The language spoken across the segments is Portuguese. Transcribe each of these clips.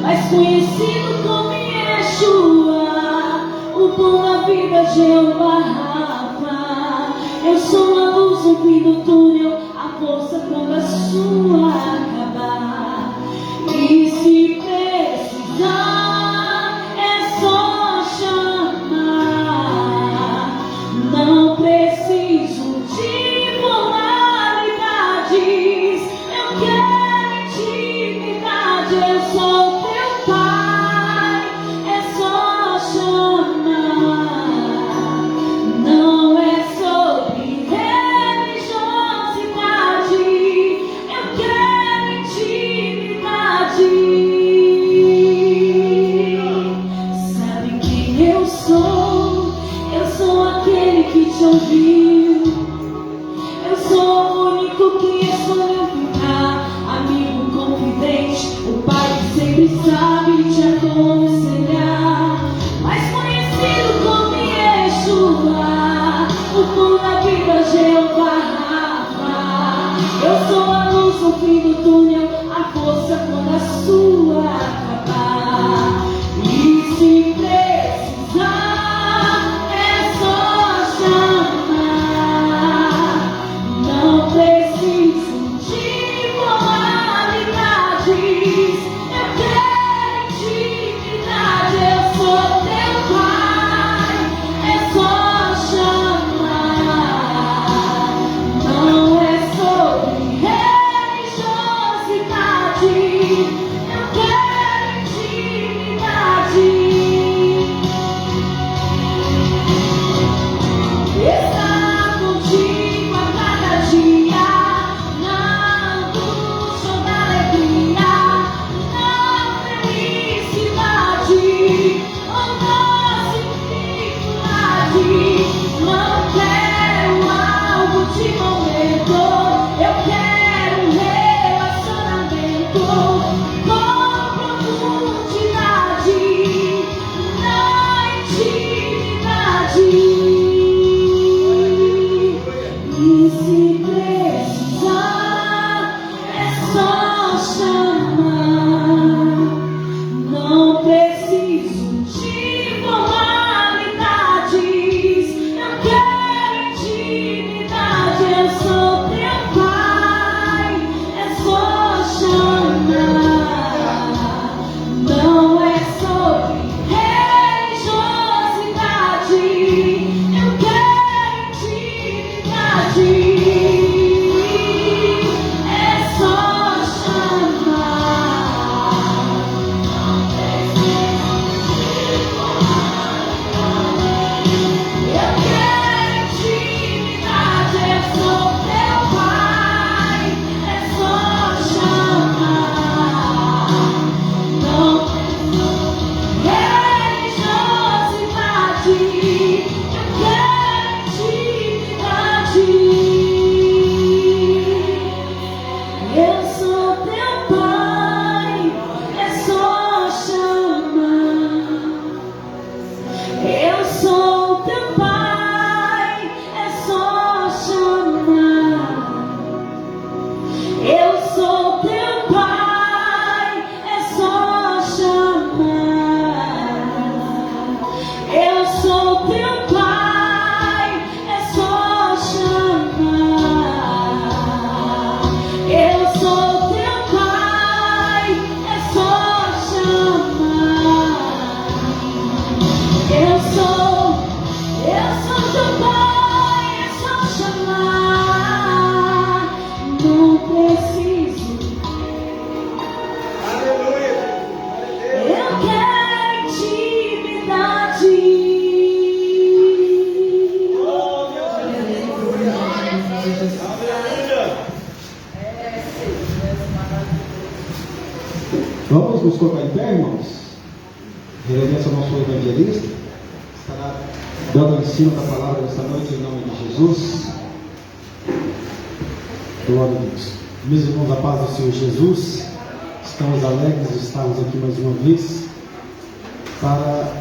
mais conhecido como Yeshua, o pão da vida, Jeová Rafa. Eu sou a luz no fim do túnel, a força quando a sua acabar. E se precisar, é só chamar. Não preciso de formalidades, eu quero intimidade. Eu sou teu pai, é só chamar. Não é sobre religiosidade, eu quero intimidade. Sabe quem eu sou? Eu sou aquele que te ouviu. Eu sou o único que escolheu ficar, amigo confidente, o pai que sempre sabe te aconselhar, mais conhecido como Yeshua, o pão da vida, Jeová Rafa. Eu sou a luz no fim do túnel, a força quando a sua acabar. E se precisar, é só chamar. Não preciso de formalidades, eu quero intimidade. Eu sou teu pai, é só chamar. Não é sobre religiosidade, eu quero intimidade. Estar contigo a cada dia, na angústia ou na alegria, na felicidade ou na dificuldade. Não quero algo de momento, eu quero um relacionamento com profundidade, na intimidade. E se precisar, é só chamar. Não preciso de formalidades, eu quero intimidade. Eu sou teu pai, é só chamar. Não é sobre religiosidade, eu quero intimidade. É só chamar. Eu quero intimidade. Eu sou teu pai, é só chamar. Não religiosidade, eu quero intimidade. Eu sou teu pai, é só chamar. Eu sou teu pai, é só chamar. Eu sou teu pai, é só chamar. Eu sou teu pai, é só chamar. Eu sou teu pai, é só chamar. Eu sou teu pai, é só chamar. Não preciso. Eu quero intimidade. Vamos nos colocar em pé, irmãos? Reverência ao nosso evangelista. Estará dando ensino da palavra desta noite em nome de Jesus. Glória a Deus. Meus irmãos, a paz do Senhor Jesus. Estamos alegres de estarmos aqui mais uma vez para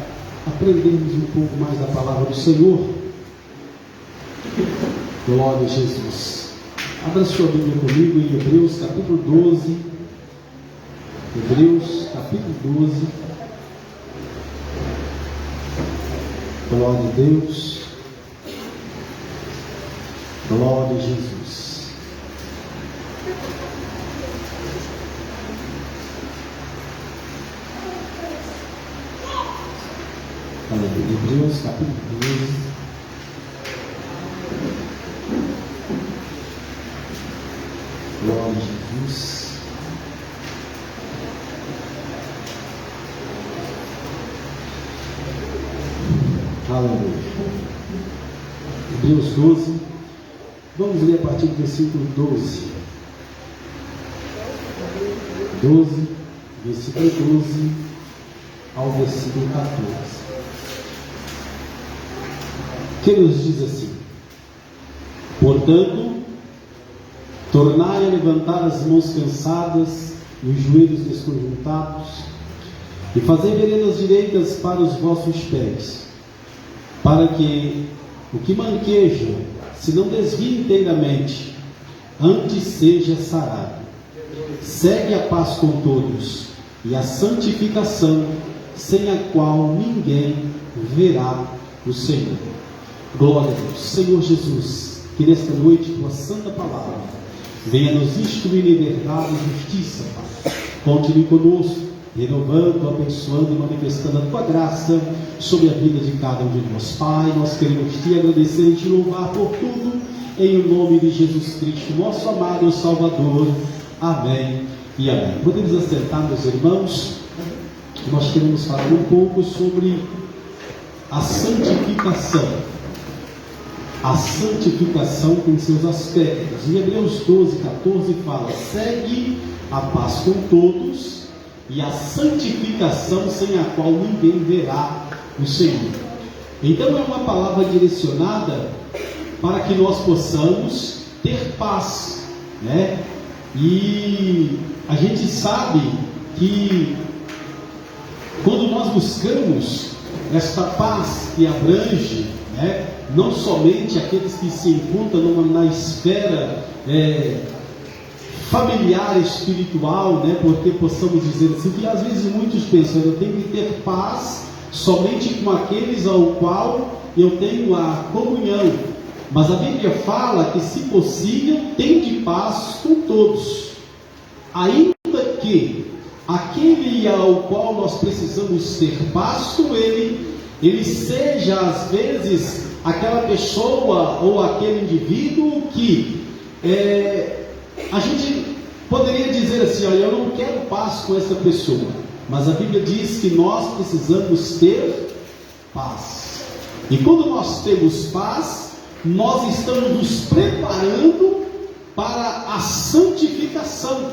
aprendermos um pouco mais da palavra do Senhor. Glória a Jesus. Abra sua Bíblia comigo em Hebreus capítulo 12, Hebreus capítulo 12. Glória a Deus. Glória a Jesus. Aleluia. Hebreus capítulo 12. Glória a Jesus. Aleluia. Hebreus 12. Vamos ler a partir do versículo 12. 12, versículo 12 ao versículo 14. Que nos diz assim: portanto, tornai a levantar as mãos cansadas e os joelhos desconjuntados, e fazei veredas direitas para os vossos pés, para que o que manqueja se não desvie inteiramente, antes seja sarado. Segue a paz com todos e a santificação, sem a qual ninguém verá o Senhor. Glória a Deus. Senhor Jesus, que nesta noite tua santa palavra venha nos instruir em verdade e justiça, Pai. Continue conosco, renovando, abençoando e manifestando a tua graça sobre a vida de cada um de nós. Pai, nós queremos te agradecer e te louvar por tudo, em o nome de Jesus Cristo, nosso amado Salvador. Amém e amém. Podemos assentar, meus irmãos. Nós queremos falar um pouco sobre a santificação. A santificação tem seus aspectos. Em Hebreus 12, 14 fala: segue a paz com todos e a santificação, sem a qual ninguém verá o Senhor. Então é uma palavra direcionada para que nós possamos ter paz, né? E a gente sabe que quando nós buscamos esta paz que abrange, né, não somente aqueles que se encontram na esfera familiar, espiritual, né, porque possamos dizer assim, que às vezes muitos pensam: eu tenho que ter paz somente com aqueles ao qual eu tenho a comunhão. Mas a Bíblia fala que, se possível, tende paz com todos, ainda que aquele ao qual nós precisamos ter paz com ele seja às vezes aquela pessoa ou aquele indivíduo que a gente poderia dizer assim: olha, eu não quero paz com essa pessoa. Mas a Bíblia diz que nós precisamos ter paz. E quando nós temos paz, nós estamos nos preparando para a santificação.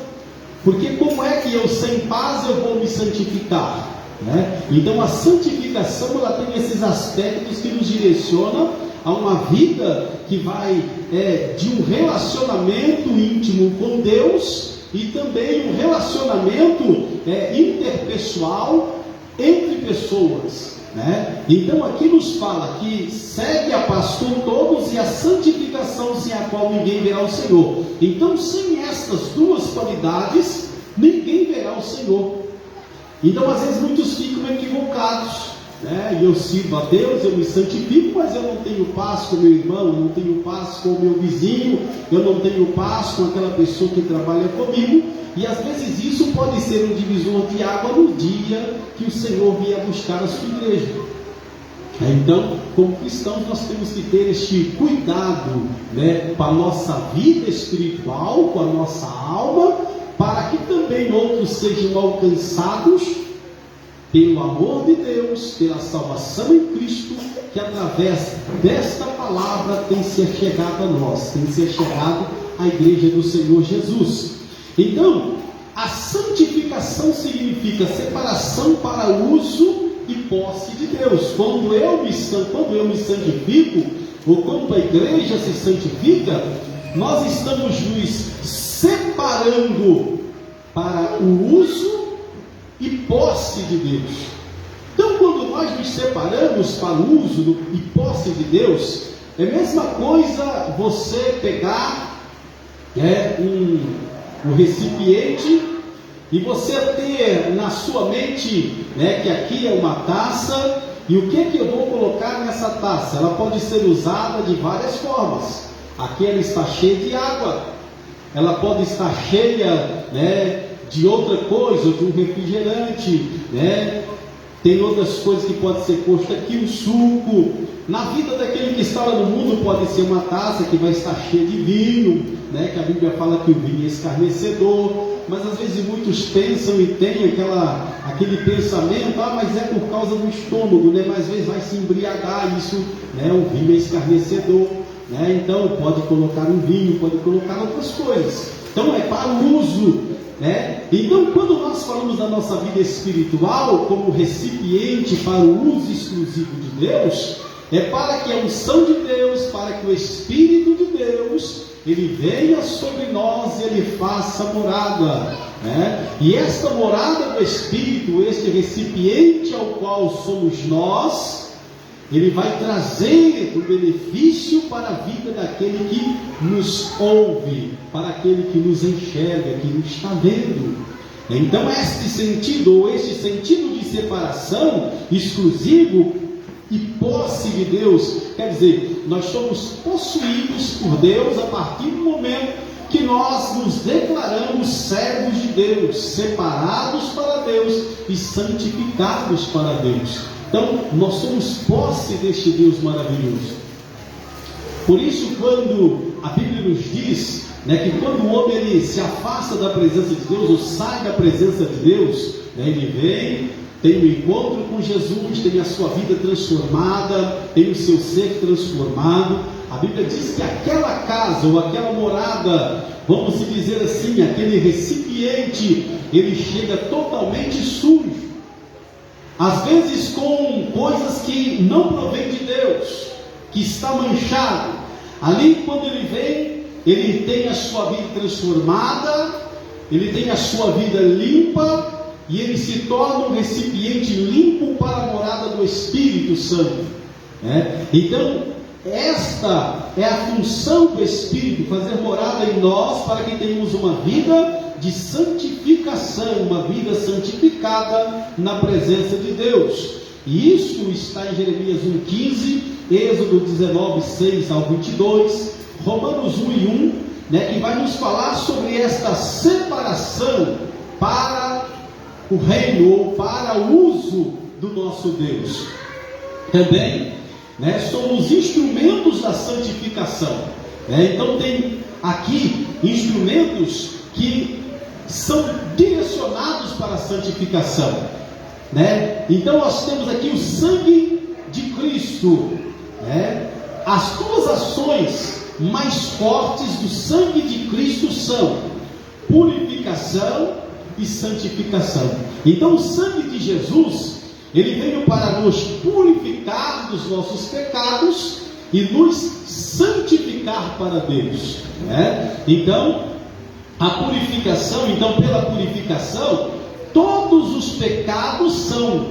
Porque como é que eu, sem paz, eu vou me santificar, né? Então a santificação, ela tem esses aspectos que nos direcionam a uma vida que vai de um relacionamento íntimo com Deus e também um relacionamento interpessoal entre pessoas, né? Então aqui nos fala que segue a paz com todos e a santificação, sem a qual ninguém verá o Senhor. Então, sem estas duas qualidades, ninguém verá o Senhor. Então às vezes muitos ficam equivocados, né? E eu sirvo a Deus, eu me santifico, mas eu não tenho paz com meu irmão, eu não tenho paz com o meu vizinho, eu não tenho paz com aquela pessoa que trabalha comigo. E às vezes isso pode ser um divisor de água no dia que o Senhor vier buscar a sua igreja. Então, como cristãos, nós temos que ter este cuidado, né, com a nossa vida espiritual, com a nossa alma, para que também outros sejam alcançados pelo amor de Deus, pela salvação em Cristo, que através desta palavra tem se chegado a nós, tem se chegado à igreja do Senhor Jesus. Então, a santificação significa separação para uso e posse de Deus. Quando eu me santifico, ou quando a igreja se santifica, nós estamos nos separando para o uso e posse de Deus. Então, quando nós nos separamos para o uso e posse de Deus, é a mesma coisa você pegar um recipiente e você ter na sua mente, né, que aqui é uma taça, e o que eu vou colocar nessa taça? Ela pode ser usada de várias formas. Aqui ela está cheia de água, ela pode estar cheia, né, de outra coisa, de um refrigerante, né? Tem outras coisas que pode ser posto aqui, um suco. Na vida daquele que está lá no mundo pode ser uma taça que vai estar cheia de vinho, né? Que a Bíblia fala que o vinho é escarnecedor, mas às vezes muitos pensam e têm aquele pensamento, mas é por causa do estômago, né? Mas às vezes vai se embriagar, isso, né? O vinho é escarnecedor, né? Então pode colocar um vinho, pode colocar outras coisas. Então é para o uso, né? Então, quando nós falamos da nossa vida espiritual como recipiente para o uso exclusivo de Deus, é para que a unção de Deus, para que o Espírito de Deus, ele venha sobre nós e ele faça morada, né? E esta morada do Espírito, este recipiente ao qual somos nós, ele vai trazer o benefício para a vida daquele que nos ouve, para aquele que nos enxerga, que nos está vendo. Então este sentido de separação exclusivo e posse de Deus, quer dizer, nós somos possuídos por Deus a partir do momento que nós nos declaramos servos de Deus, separados para Deus e santificados para Deus. Então, nós somos posse deste Deus maravilhoso. Por isso, quando a Bíblia nos diz, né, que quando o homem ele se afasta da presença de Deus, ou sai da presença de Deus, né, ele vem, tem um encontro com Jesus, tem a sua vida transformada, tem o seu ser transformado. A Bíblia diz que aquela casa, ou aquela morada, vamos dizer assim, aquele recipiente, ele chega totalmente sujo. Às vezes com coisas que não provém de Deus, que está manchado. Ali quando ele vem, ele tem a sua vida transformada, ele tem a sua vida limpa, e ele se torna um recipiente limpo para a morada do Espírito Santo, né? Então, esta é a função do Espírito, fazer morada em nós, para que tenhamos uma vida de santificação, uma vida santificada na presença de Deus. E isso está em Jeremias 1,15, Êxodo 19, 6 ao 22, Romanos 1 e 1, né, que vai nos falar sobre esta separação para o reino, ou para o uso do nosso Deus. Também, né, somos instrumentos da santificação, né? Então tem aqui instrumentos que são direcionados para a santificação, né? Então nós temos aqui o sangue de Cristo, né? As duas ações mais fortes do sangue de Cristo são purificação e santificação. Então o sangue de Jesus, ele veio para nos purificar dos nossos pecados e nos santificar para Deus, né? Então a purificação, então pela purificação, todos os pecados são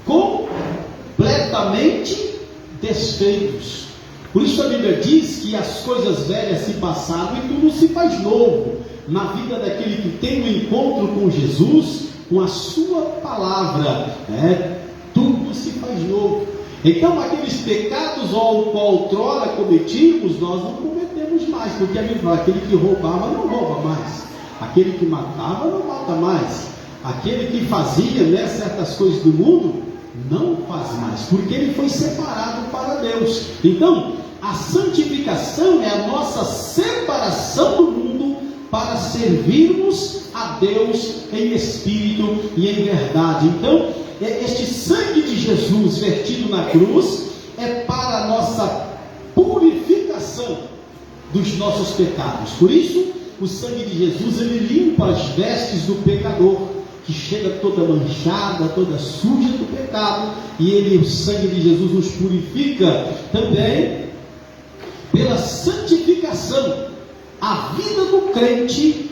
completamente desfeitos. Por isso a Bíblia diz que as coisas velhas se passaram e tudo se faz novo. Na vida daquele que tem um encontro com Jesus, com a sua palavra, né? Tudo se faz novo. Então aqueles pecados ao qual outrora cometimos, nós não cometemos mais, porque a Bíblia fala, aquele que roubava não rouba mais, aquele que matava não mata mais, aquele que fazia, né, certas coisas do mundo não faz mais, porque ele foi separado para Deus. Então a santificação é a nossa separação do mundo para servirmos a Deus em espírito e em verdade. Então este sangue de Jesus vertido na cruz é para a nossa purificação dos nossos pecados. Por isso o sangue de Jesus, ele limpa as vestes do pecador, que chega toda manchada, toda suja do pecado, e o sangue de Jesus nos purifica também pela santificação. A vida do crente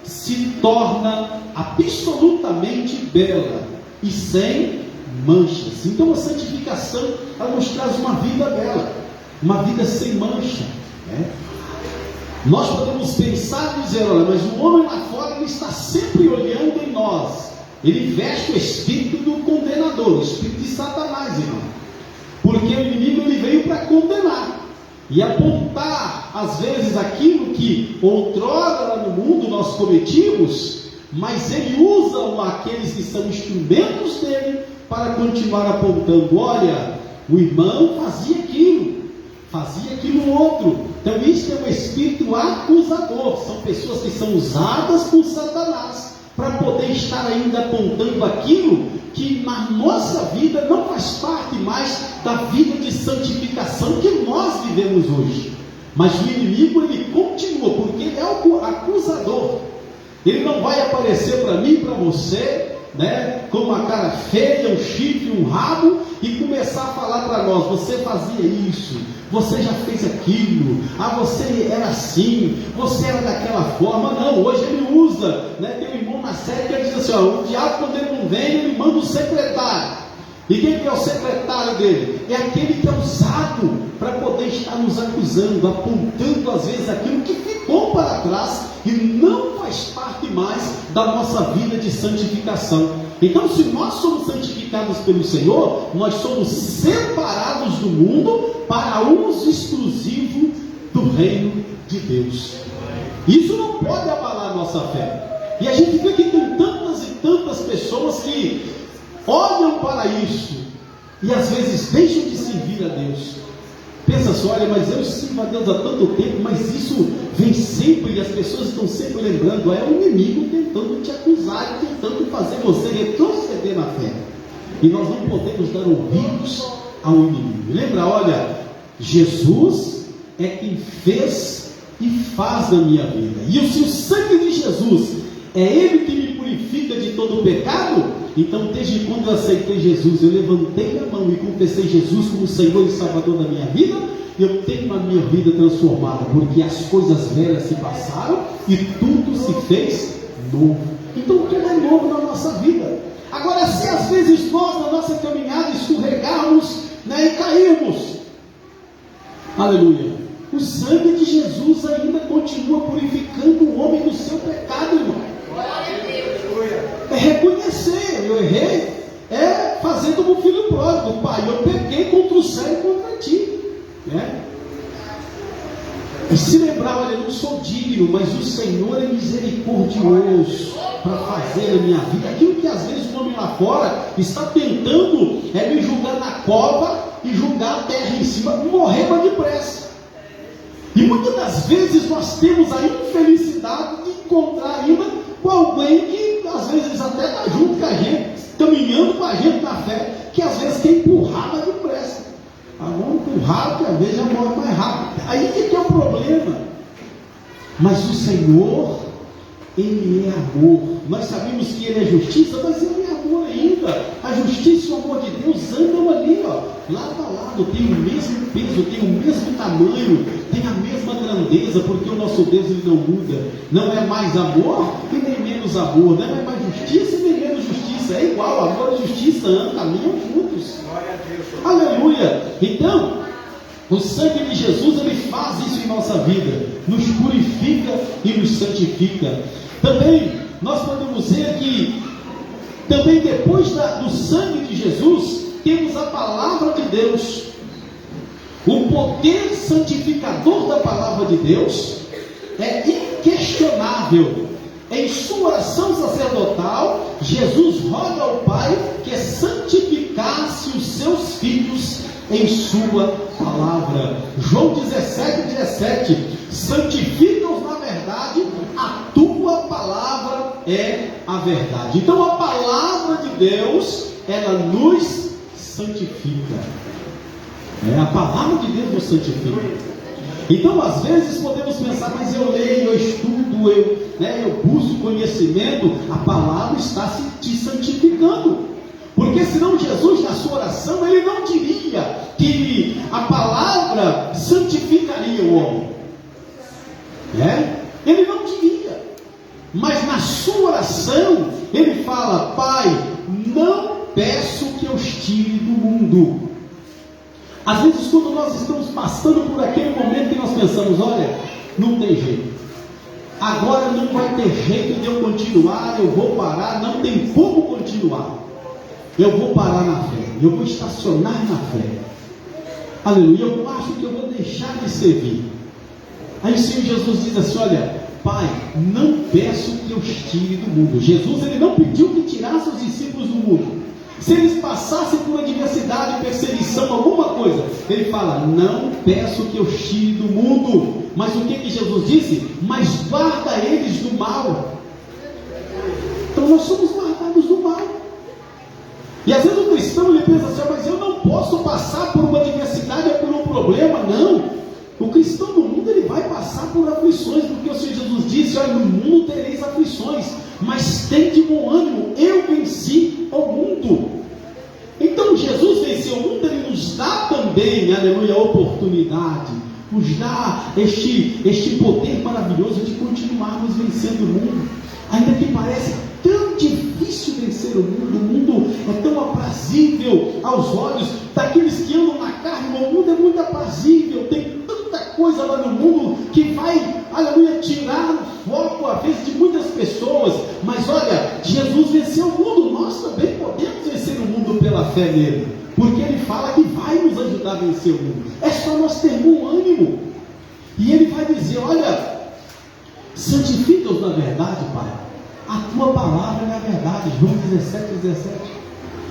se torna absolutamente bela e sem manchas. Então a santificação, ela nos traz uma vida bela, uma vida sem mancha, né? Nós podemos pensar e dizer, olha, mas o homem lá fora, ele está sempre olhando em nós. nós, ele veste o espírito do condenador, o espírito de Satanás, irmão. Porque o inimigo ele veio para condenar e apontar, às vezes, aquilo que outrora lá no mundo nós cometimos, mas ele usa aqueles que são instrumentos dele para continuar apontando: olha, o irmão fazia aquilo outro. Então isso é um espírito acusador, são pessoas que são usadas por Satanás para poder estar ainda apontando aquilo que na nossa vida não faz parte mais da vida de santificação que nós vivemos hoje. Mas o inimigo ele continua, porque ele é o acusador. Ele não vai aparecer para mim, para você, né, com uma cara feia, um chifre, um rabo, e começar a falar para nós: você fazia isso, você já fez aquilo, você era assim, você era daquela forma. Não, hoje ele usa, né, tem um irmão na série que ele diz assim: o diabo, quando ele não vem, ele manda o secretário. E quem que é o secretário dele? É aquele que é usado para poder estar nos acusando, apontando às vezes aquilo que ficou para trás e não faz parte mais da nossa vida de santificação. Então, se nós somos santificados pelo Senhor, nós somos separados do mundo para uso exclusivo do reino de Deus. Isso não pode abalar a nossa fé. E a gente vê que tem tantas e tantas pessoas que olham para isso e às vezes deixam de servir a Deus. Pensa só: olha, mas eu sirvo a Deus há tanto tempo, mas isso vem sempre, e as pessoas estão sempre lembrando. É o inimigo tentando te acusar, tentando fazer você retroceder na fé. E nós não podemos dar ouvidos ao inimigo. Lembra, olha, Jesus é quem fez e faz na minha vida. E se o sangue de Jesus é Ele que me purifica de todo o pecado, então desde quando eu aceitei Jesus, eu levantei a mão e confessei Jesus como Senhor e Salvador da minha vida, eu tenho a minha vida transformada, porque as coisas velhas se passaram e tudo se fez novo. Então tudo é novo na nossa vida. Agora, se às vezes nós na nossa caminhada escorregarmos, né, e cairmos, aleluia, o sangue de Jesus ainda continua purificando o homem do seu pecado, irmão. É reconhecer: eu errei, é fazer como o filho pródigo: pai, eu pequei contra o céu e contra ti, né? E se lembrar: olha, eu não sou digno, mas o Senhor é misericordioso para fazer a minha vida aquilo que às vezes o homem lá fora está tentando me julgar na cova e julgar a terra em cima, morrer mais depressa. E muitas das vezes nós temos a infelicidade de encontrar ainda com alguém que às vezes até está junto com a gente, caminhando com a gente na fé, que às vezes quer empurrar mais depressa. Vamos empurrar, que às vezes já morre mais rápido. Aí que é o problema. Mas o Senhor, Ele é amor. Nós sabemos que Ele é justiça, mas Ele é amor ainda. A justiça e o amor de Deus andam ali, ó, lado a lado, tem o mesmo peso, tem o mesmo tamanho, tem a mesma grandeza, porque o nosso Deus ele não muda. Não é mais amor e nem menos amor, não é mais justiça e nem menos justiça, é igual. Amor e justiça caminham juntos. Glória a Deus. Aleluia. Então, o sangue de Jesus ele faz isso em nossa vida, nos purifica e nos santifica. Também nós podemos ver que também depois do sangue de Jesus temos a palavra de Deus. O poder santificador da palavra de Deus é inquestionável. Em sua oração sacerdotal, Jesus roga ao Pai que santificasse os seus filhos em sua palavra. João 17:17: santifica-os na verdade, a tua palavra é a verdade. Então a palavra de Deus, ela nos santifica. A palavra de Deus nos santifica. Então às vezes podemos pensar: mas eu leio, eu estudo, eu busco conhecimento. A palavra está te santificando. Porque senão Jesus, na sua oração, ele não diria que a palavra santificaria o homem. Ele não diria. Mas na sua oração, ele fala: Pai, não peço que eu os tire do mundo. Às vezes, quando nós estamos passando por aquele momento que nós pensamos: olha, não tem jeito, agora não vai ter jeito de eu continuar, eu vou parar, não tem como continuar. Eu vou parar na fé, eu vou estacionar na fé. Aleluia, eu acho que eu vou deixar de servir. Aí o Senhor Jesus diz assim: olha, Pai, não peço que eu os tire do mundo. Jesus, ele não pediu que tirasse os discípulos do mundo. Se eles passassem por adversidade, perseguição, alguma coisa, ele fala: não peço que eu os tire do mundo. Mas o que Jesus disse? Mas guarda eles do mal. Então nós somos guardados do mal. E às vezes o cristão ele pensa assim: mas eu não posso passar por uma adversidade ou por um problema. Não. O cristão no mundo ele vai passar por aflições, porque o Senhor Jesus disse: olha, no mundo tereis aflições, mas tem de bom ânimo, eu venci o mundo. Então Jesus venceu o mundo, ele nos dá também, aleluia, a oportunidade, nos dá este poder maravilhoso de continuarmos vencendo o mundo, ainda que pareça tão difícil vencer o mundo é tão aprazível aos olhos daqueles que andam na carne. O mundo é muito aprazível, tem tanta coisa lá no mundo que vai, aleluia, tirar o foco às vezes de muitas pessoas, mas olha, Jesus venceu o mundo, nós também podemos vencer o mundo pela fé nele, porque ele fala que vai nos ajudar a vencer o mundo, é só nós termos um ânimo, e ele vai dizer: olha, santifica-os na verdade, Pai, a tua palavra é a verdade. João 17.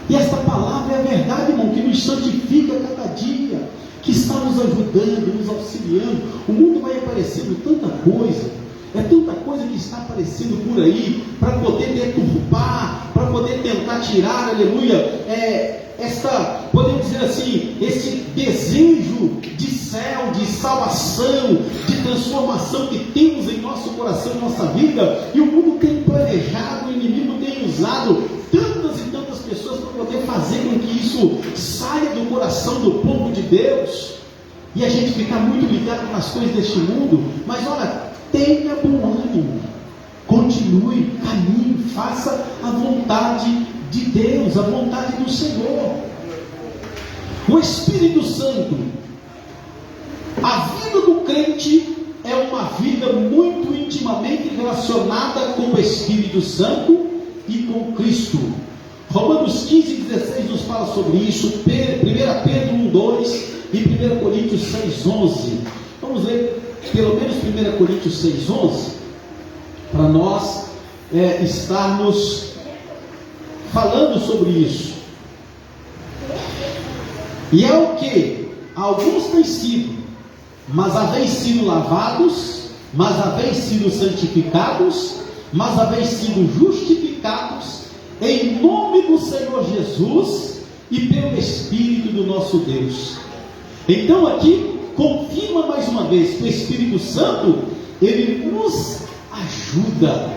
E esta palavra é a verdade, irmão, que nos santifica a cada dia, que está nos ajudando, nos auxiliando. O mundo vai aparecendo tanta coisa, é tanta coisa que está aparecendo por aí, para poder deturpar, para poder tentar tirar, aleluia, podemos dizer assim, esse desejo de céu, de salvação, de transformação que temos em nosso coração, em nossa vida. E o mundo tem planejado, o inimigo tem usado tantas e tantas pessoas para poder fazer com que isso saia do coração do povo de Deus, e a gente ficar muito ligado nas coisas deste mundo. Mas olha, tenha bom ânimo, continue, caminhe, faça a vontade de Deus, a vontade do Senhor. O Espírito Santo, a vida do crente é uma vida muito intimamente relacionada com o Espírito Santo e com Cristo. Romanos 15:16 nos fala sobre isso, 1 Pedro 1:2 e 1 Coríntios 6:11. Vamos ler pelo menos 1 Coríntios 6:11, para nós estarmos falando sobre isso. E é o que? Alguns têm sido, mas haveis sido lavados, mas haveis sido santificados, mas haveis sido justificados em nome do Senhor Jesus e pelo Espírito do nosso Deus. Então aqui confirma mais uma vez que o Espírito Santo, ele nos ajuda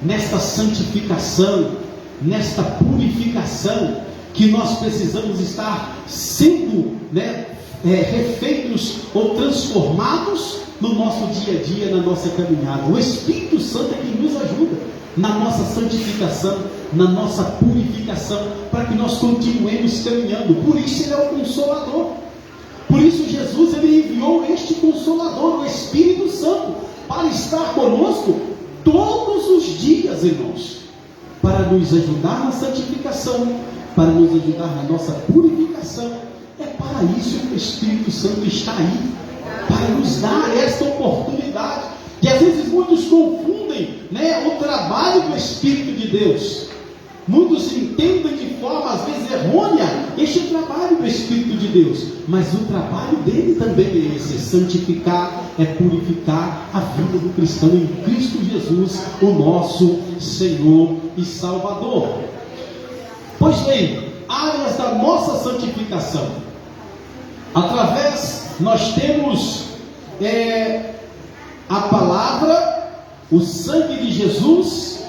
nesta santificação, nesta purificação que nós precisamos estar sendo refeitos ou transformados no nosso dia a dia, na nossa caminhada. O Espírito Santo é quem nos ajuda na nossa santificação, na nossa purificação, para que nós continuemos caminhando. Por isso ele é o Consolador. Por isso Jesus, ele enviou este Consolador, o Espírito Santo, para estar conosco todos os dias, irmãos, para nos ajudar na santificação, para nos ajudar na nossa purificação. É para isso que o Espírito Santo está aí, para nos dar esta oportunidade. E às vezes muitos confundem, o trabalho do Espírito de Deus. Muitos entendem de forma às vezes errônea este trabalho do Espírito de Deus, mas o trabalho dele também é esse: santificar, é purificar a vida do cristão em Cristo Jesus, o nosso Senhor e Salvador. Pois bem, áreas da nossa santificação. Através, nós temos a palavra, o sangue de Jesus,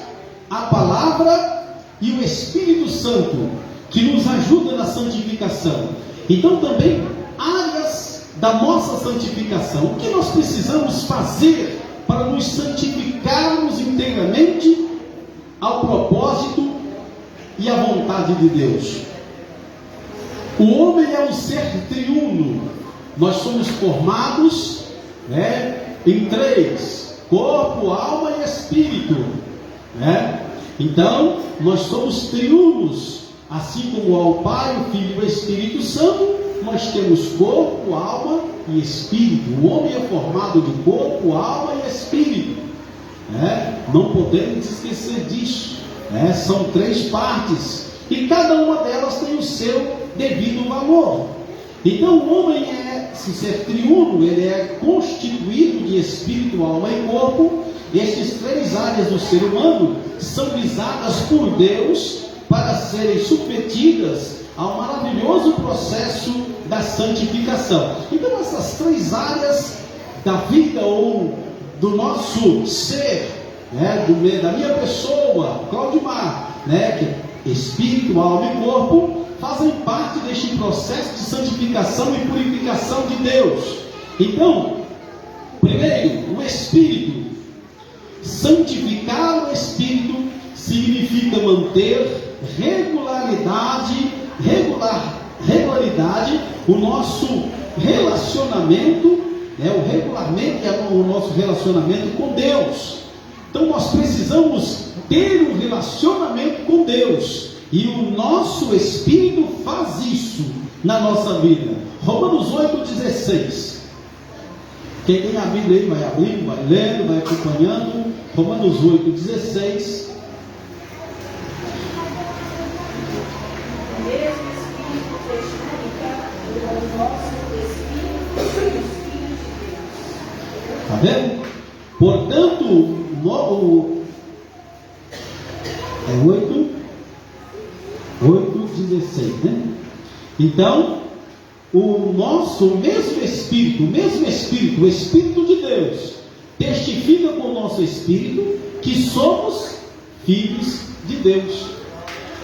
a palavra e o Espírito Santo, que nos ajuda na santificação. Então também, áreas da nossa santificação. O que nós precisamos fazer para nos santificarmos inteiramente ao propósito e à vontade de Deus? O homem é um ser triuno. Nós somos formados em três: corpo, alma e espírito, né? Então, nós somos triunos, assim como ao Pai, o Filho e o Espírito Santo. Nós temos corpo, alma e espírito. O homem é formado de corpo, alma e espírito, né? Não podemos esquecer disso, né? São 3 partes e cada uma delas tem o seu devido valor. Então o homem se ser triuno, ele é constituído de espírito, alma e corpo. Estas 3 áreas do ser humano são visadas por Deus para serem submetidas ao maravilhoso processo da santificação. Então essas 3 áreas da vida ou do nosso ser, né, da minha pessoa, Claudimar, né, que é espírito, alma e corpo, fazem parte deste processo de santificação e purificação de Deus. Então, primeiro, o espírito. Santificar o espírito significa manter regularidade, o nosso relacionamento, né, regularmente é o nosso relacionamento com Deus. Então nós precisamos ter um relacionamento com Deus, e o nosso espírito faz isso na nossa vida. Romanos 8,16. Quem tem a Bíblia aí vai abrindo, vai lendo, vai acompanhando. Romanos 8,16. O mesmo Espírito testifica o nosso Espírito e o Espírito de Deus. Está vendo? Portanto, é 8,16, né? Então, o mesmo Espírito, o Espírito de Deus, testifica com o nosso Espírito que somos filhos de Deus.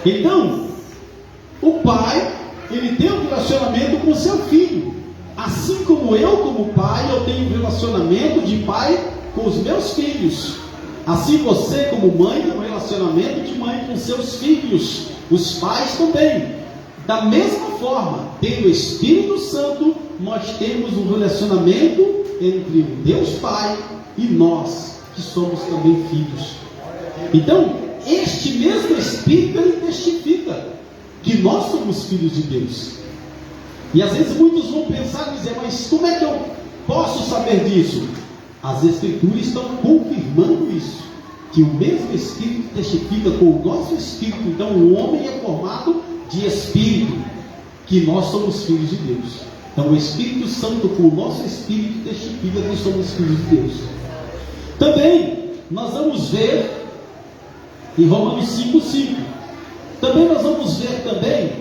Então, o pai, ele tem um relacionamento com o seu filho, assim como eu, como pai, eu tenho um relacionamento de pai com os meus filhos. Assim você, como mãe, tem um relacionamento de mãe com seus filhos. Os pais também. Da mesma forma, pelo Espírito Santo, nós temos um relacionamento entre o Deus Pai e nós, que somos também filhos. Então, este mesmo Espírito, ele testifica que nós somos filhos de Deus. E às vezes muitos vão pensar e dizer, mas como é que eu posso saber disso? As Escrituras estão confirmando isso, que o mesmo Espírito testifica com o nosso Espírito. Então o homem é formado de Espírito, que nós somos filhos de Deus. Então o Espírito Santo com o nosso Espírito testifica que somos filhos de Deus. Também nós vamos ver em Romanos 5,5. Também nós vamos ver também,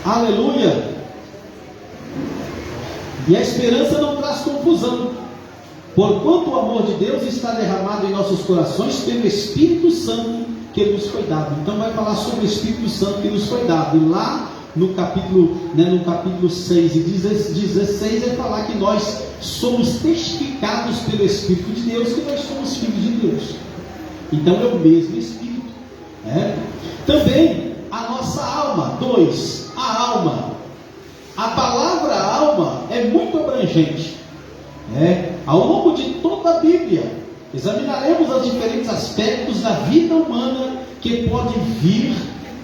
aleluia, e a esperança não traz confusão, porquanto o amor de Deus está derramado em nossos corações pelo Espírito Santo que nos foi dado. Então vai falar sobre o Espírito Santo que nos foi dado. E lá no capítulo 6 e 16 vai falar que nós somos testificados pelo Espírito de Deus que nós somos filhos de Deus. Então é o mesmo Espírito. Também a nossa alma. 2. A alma. A palavra alma é muito abrangente. Ao longo de toda a Bíblia, examinaremos os diferentes aspectos da vida humana que podem vir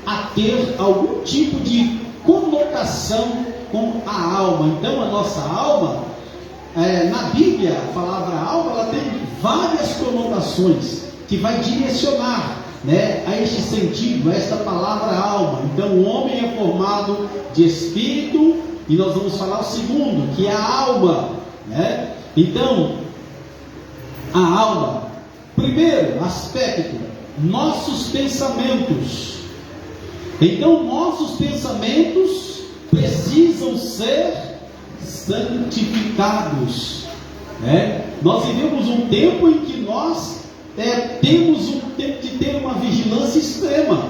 a ter algum tipo de conotação com a alma. Então a nossa alma, na Bíblia, a palavra alma, ela tem várias conotações que vai direcionar, a este sentido, a esta palavra alma. Então o homem é formado de espírito, e nós vamos falar o segundo, que é a alma, Então a alma, primeiro aspecto, nossos pensamentos. Então nossos pensamentos precisam ser santificados. Nós vivemos um tempo em que nós temos um tempo de ter uma vigilância extrema,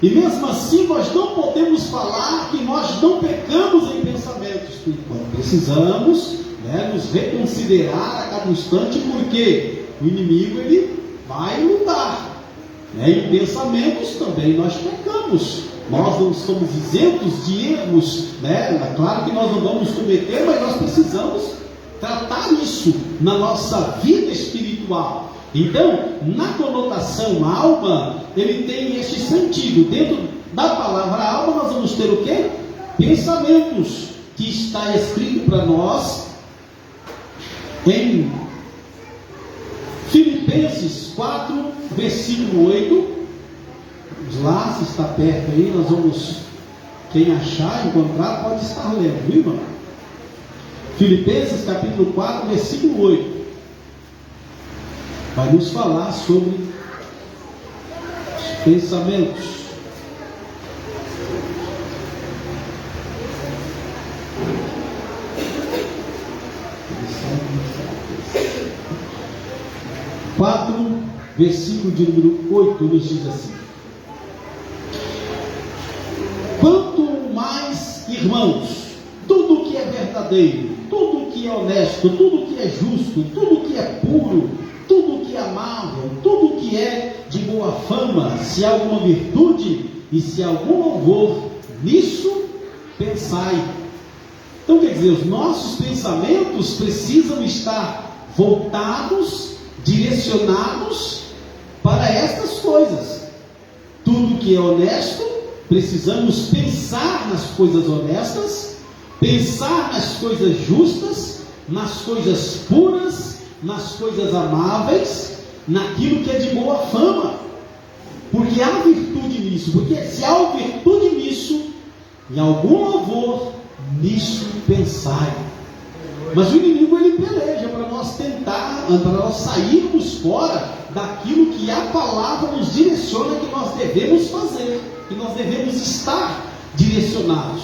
e mesmo assim nós não podemos falar que nós não pecamos em pensamentos. Precisamos nos reconsiderar a cada instante, porque o inimigo ele vai lutar, em pensamentos também nós pecamos. Nós não somos isentos de erros, É claro que nós não vamos cometer, mas nós precisamos tratar isso na nossa vida espiritual. Então, na conotação alma, ele tem este sentido. Dentro da palavra alma, nós vamos ter o quê? Pensamentos, que está escrito para nós em Filipenses 4, versículo 8. Vamos lá, se está perto aí, nós vamos, quem achar, encontrar, pode estar lendo, viu, irmão? Filipenses capítulo 4, versículo 8. Vai nos falar sobre os pensamentos. Versículo de número 8 nos diz assim: quanto mais, irmãos, tudo que é verdadeiro, tudo que é honesto, tudo que é justo, tudo que é puro, tudo que é amável, tudo que é de boa fama, se há alguma virtude e se há algum louvor, nisso pensai. Então quer dizer, os nossos pensamentos precisam estar voltados, direcionados para estas coisas. Tudo que é honesto, precisamos pensar nas coisas honestas, pensar nas coisas justas, nas coisas puras, nas coisas amáveis, naquilo que é de boa fama, porque há virtude nisso. Porque se há virtude nisso, em algum louvor, nisso pensai. Mas o inimigo, ele peleja para nós tentar, para nós sairmos fora daquilo que a palavra nos direciona que nós devemos fazer, que nós devemos estar direcionados,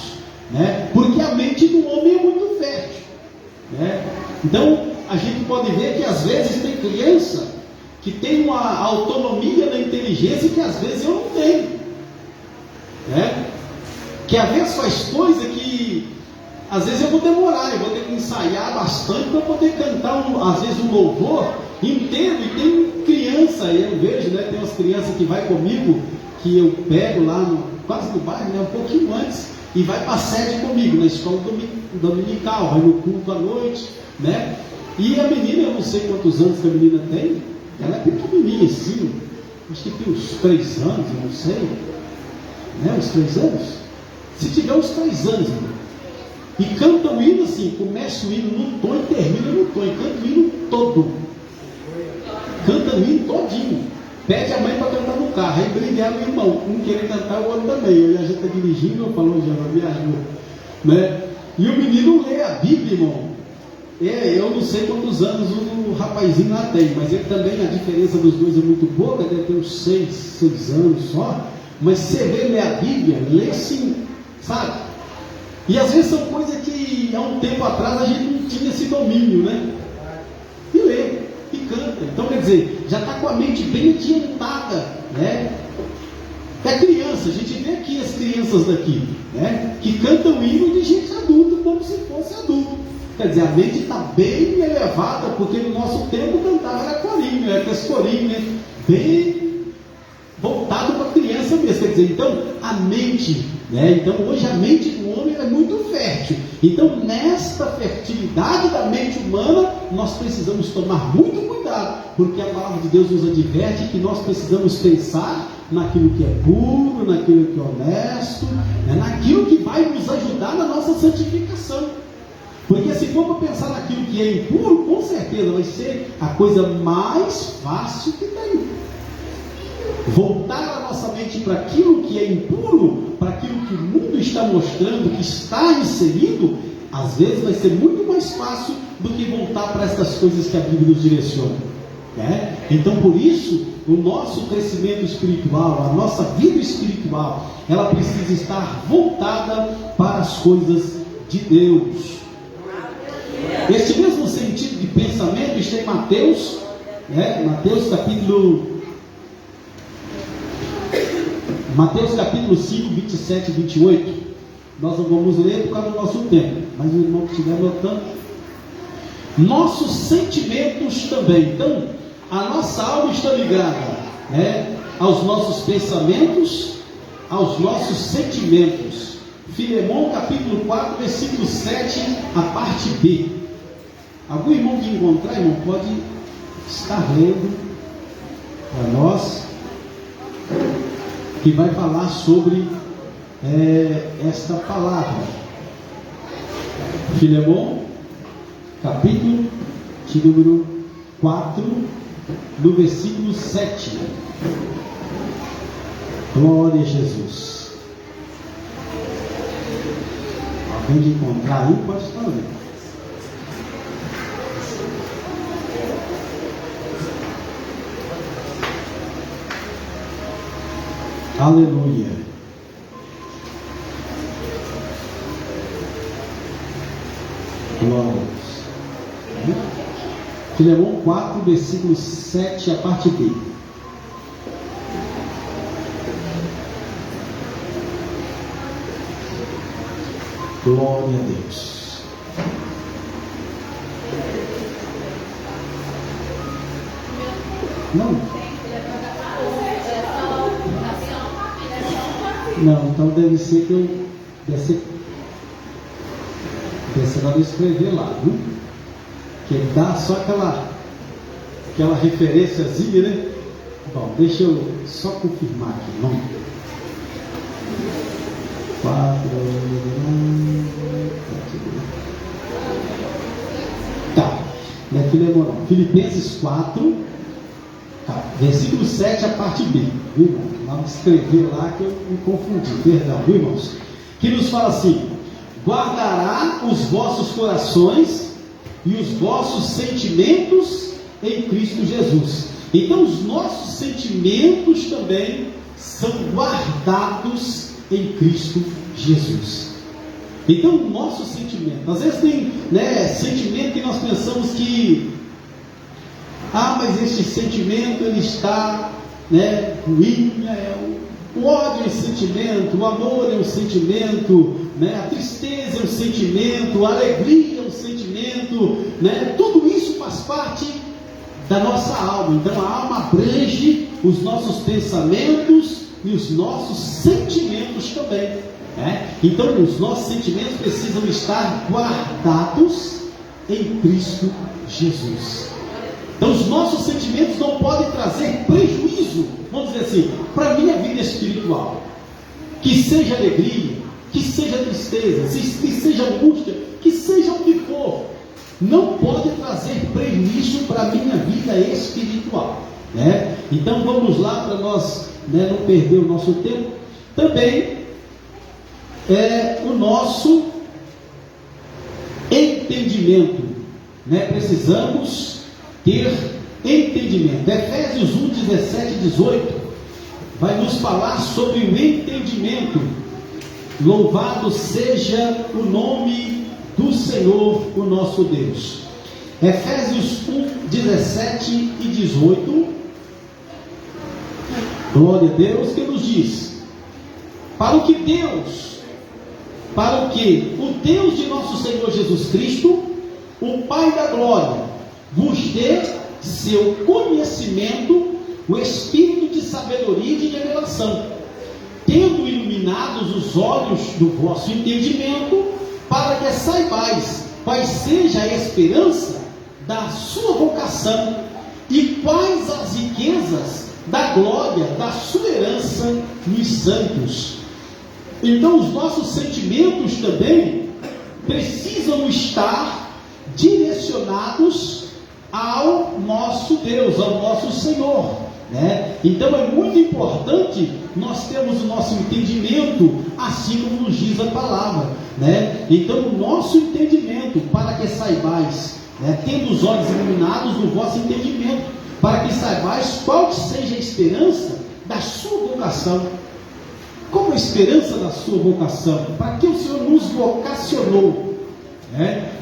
né? Porque a mente do homem é muito fértil, né? Então a gente pode ver que às vezes tem criança que tem uma autonomia na inteligência que às vezes eu não tenho, né? Que às vezes faz coisa que às vezes eu vou demorar, eu vou ter que ensaiar bastante para poder cantar, às vezes, um louvor inteiro. E tem criança, eu vejo, né? Tem umas crianças que vai comigo, que eu pego lá, quase no bairro, né? Um pouquinho antes, e vai para a sede comigo, na escola dominical, vai no culto à noite, né? E a menina, eu não sei quantos anos que a menina tem, ela é pequenininha assim, acho que tem uns 3 anos, eu não sei, né? Uns 3 anos? Se tiver uns 3 anos, e canta o hino assim, começa o hino num tom e termina no tom, e canta o hino todo, canta o hino todinho, pede a mãe para cantar no carro, aí briga ela e o irmão, um querer cantar, o outro também, aí a gente está dirigindo, eu falo, já me ajuda, né? E o menino lê a Bíblia, irmão. Eu não sei quantos anos o rapazinho lá tem, mas ele também, a diferença dos dois é muito pouca, deve ter uns 6 anos só, mas você vê ler a Bíblia, lê assim, sabe? E às vezes são coisas que há um tempo atrás a gente não tinha esse domínio, né? E lê, e canta. Então quer dizer, já está com a mente bem adiantada, né? É criança, a gente vê aqui as crianças daqui, né? Que cantam hino de gente adulta, como se fosse adulto. Quer dizer, a mente está bem elevada, porque no nosso tempo cantava era corinho, era corinho, né? Bem voltado para a criança mesmo. Quer dizer, então a mente, né? Então hoje a mente do homem é muito fértil. Então nesta fertilidade da mente humana, nós precisamos tomar muito cuidado, porque a palavra de Deus nos adverte que nós precisamos pensar naquilo que é puro, naquilo que é honesto, né? Naquilo que vai nos ajudar na nossa santificação. Porque se for para pensar naquilo que é impuro, com certeza vai ser a coisa mais fácil que tem. Voltar a nossa mente para aquilo que é impuro, para aquilo que o mundo está mostrando, que está inserido, às vezes vai ser muito mais fácil do que voltar para essas coisas que a Bíblia nos direciona, né? Então por isso, o nosso crescimento espiritual, a nossa vida espiritual, ela precisa estar voltada para as coisas de Deus. Esse mesmo sentido de pensamento está em Mateus, né? Mateus capítulo 5, 27 e 28. Nós não vamos ler por causa do nosso tempo, mas o irmão que estiver anotando. Nossos sentimentos também. Então, a nossa alma está ligada, né, aos nossos pensamentos, aos nossos sentimentos. Filemão capítulo 4, versículo 7, a parte B. Algum irmão que encontrar, irmão, pode estar lendo para nós, que vai falar sobre esta palavra. Filemon, capítulo de número 4, no versículo 7. Glória a Jesus. Alguém que encontrar aí pode estar lendo. Aleluia. Glória a Deus. Filemon 4, versículo 7, a parte B. Glória a Deus. Não, então deve ser que eu deve ser lá de escrever lá, viu? Que dá só aquela referênciazinha, né? Bom, deixa eu só confirmar aqui, não? 4. Tá, não é Filemon não. Filipenses 4, tá, versículo 7, a parte B, viu, irmão? Vamos escrever lá que eu me confundi, perdão, viu, irmãos? Que nos fala assim: guardará os vossos corações e os vossos sentimentos em Cristo Jesus. Então os nossos sentimentos também são guardados em Cristo Jesus. Então o nosso sentimento, às vezes tem, sentimento que nós pensamos que mas este sentimento ele está ruim, o ódio é um sentimento, o amor é um sentimento, a tristeza é um sentimento, a alegria é um sentimento, tudo isso faz parte da nossa alma. Então a alma abrange os nossos pensamentos e os nossos sentimentos também. Então os nossos sentimentos precisam estar guardados em Cristo Jesus. Então os nossos sentimentos não podem trazer prejuízo, vamos dizer assim, para a minha vida espiritual. Que seja alegria, que seja tristeza, que seja angústia, que seja o que for, não pode trazer prejuízo para a minha vida espiritual. Então vamos lá para nós não perder o nosso tempo. Também o nosso entendimento, precisamos ter entendimento. Efésios 1, 17 e 18 vai nos falar sobre o entendimento. Louvado seja o nome do Senhor, o nosso Deus. Efésios 1, 17 e 18. Glória a Deus, que nos diz: para o que o Deus de nosso Senhor Jesus Cristo, o Pai da glória, vos dê seu conhecimento, o espírito de sabedoria e de revelação, tendo iluminados os olhos do vosso entendimento, para que saibais qual seja a esperança da sua vocação e quais as riquezas da glória da sua herança nos santos. Então os nossos sentimentos também precisam estar direcionados ao nosso Deus, ao nosso Senhor, Então é muito importante nós termos o nosso entendimento, assim como nos diz a palavra, Então o nosso entendimento, para que saibais, tendo os olhos iluminados do vosso entendimento, para que saibais qual seja a esperança da sua vocação. Como a esperança da sua vocação? Para que o Senhor nos vocacionou?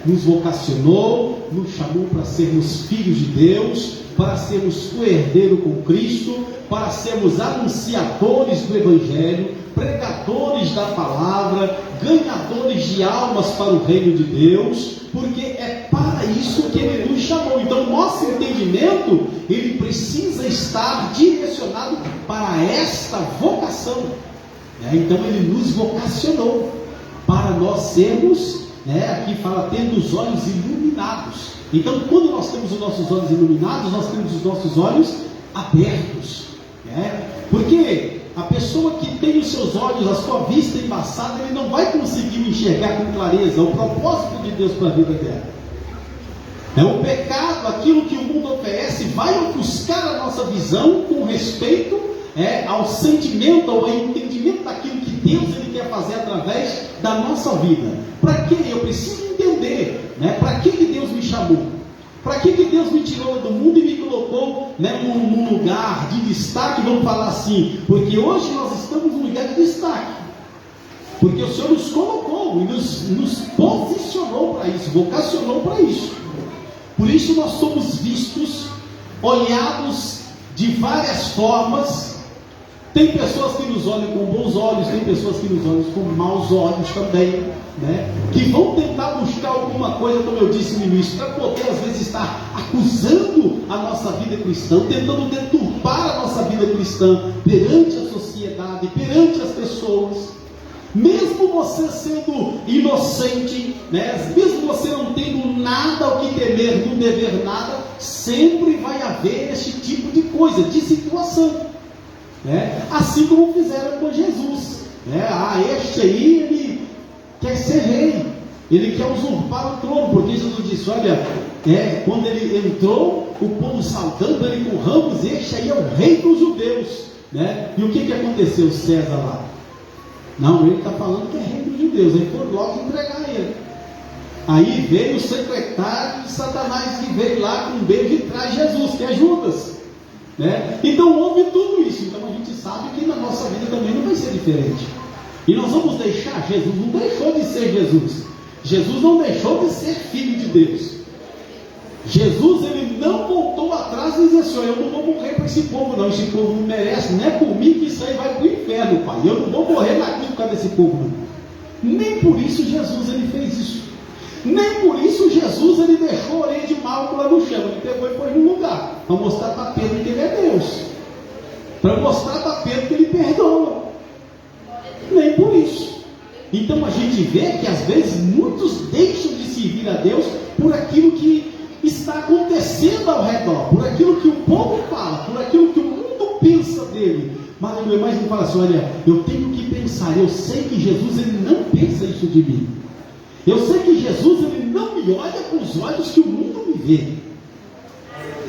Nos vocacionou, nos chamou para sermos filhos de Deus, para sermos co-herdeiro com Cristo, para sermos anunciadores do Evangelho, pregadores da palavra, ganhadores de almas para o reino de Deus, porque é para isso que Ele nos chamou. Então nosso entendimento, ele precisa estar direcionado para esta vocação. Então Ele nos vocacionou para nós sermos, aqui fala, tendo os olhos iluminados. Então, quando nós temos os nossos olhos iluminados, nós temos os nossos olhos abertos, né? Porque a pessoa que tem os seus olhos, a sua vista embaçada, ele não vai conseguir enxergar com clareza o propósito de Deus para a vida dela. O pecado, aquilo que o mundo oferece, vai ofuscar a nossa visão com respeito ao sentimento, ao entendimento daquilo que Deus ele quer fazer através da nossa vida. Para que? Eu preciso entender, né? Para que Deus me chamou? Para que Deus me tirou do mundo e me colocou, né, num lugar de destaque? Vamos falar assim, porque hoje nós estamos num lugar de destaque, porque o Senhor nos colocou e nos posicionou para isso, vocacionou para isso. Por isso nós somos vistos, olhados de várias formas. Tem pessoas que nos olham com bons olhos, tem pessoas que nos olham com maus olhos também, né? Que vão tentar buscar alguma coisa, como eu disse no início, para poder às vezes estar acusando a nossa vida cristã, tentando deturpar a nossa vida cristã perante a sociedade, perante as pessoas. Mesmo você sendo inocente, né? Mesmo você não tendo nada ao que temer, não dever nada, sempre vai haver esse tipo de coisa, de situação, né? Assim como fizeram com Jesus, né? Este aí, ele quer ser rei, ele quer usurpar o trono, porque Jesus disse, olha, quando ele entrou, o povo saltando ele com ramos, este aí é o rei dos judeus, né? E o que aconteceu, César lá? Não, ele está falando que é rei dos judeus, aí foram logo entregar ele. Aí veio o secretário de Satanás, que veio lá com um beijo e traz Jesus, que é Judas, né? Então houve tudo isso. Então a gente sabe que na nossa vida também não vai ser diferente. E nós vamos deixar, Jesus não deixou de ser Jesus, Jesus não deixou de ser filho de Deus. Jesus, ele não voltou atrás e disse assim, eu não vou morrer para esse povo não, esse povo não merece, não é por mim que isso aí vai para o inferno, pai, eu não vou morrer na cruz por causa desse povo não. Nem por isso Jesus ele fez isso, nem por isso Jesus ele deixou a orelha de Malco lá no chão, ele pegou e foi num lugar, para mostrar para Pedro que ele é Deus, para mostrar para Pedro que ele perdoa, nem por isso. Então a gente vê que às vezes muitos deixam de servir a Deus por aquilo que está acontecendo ao redor, por aquilo que o povo fala, por aquilo que o mundo pensa dele. Mas o meu irmão fala assim, olha, eu tenho que pensar, eu sei que Jesus ele não pensa isso de mim, eu sei que Jesus ele não me olha com os olhos que o mundo me vê,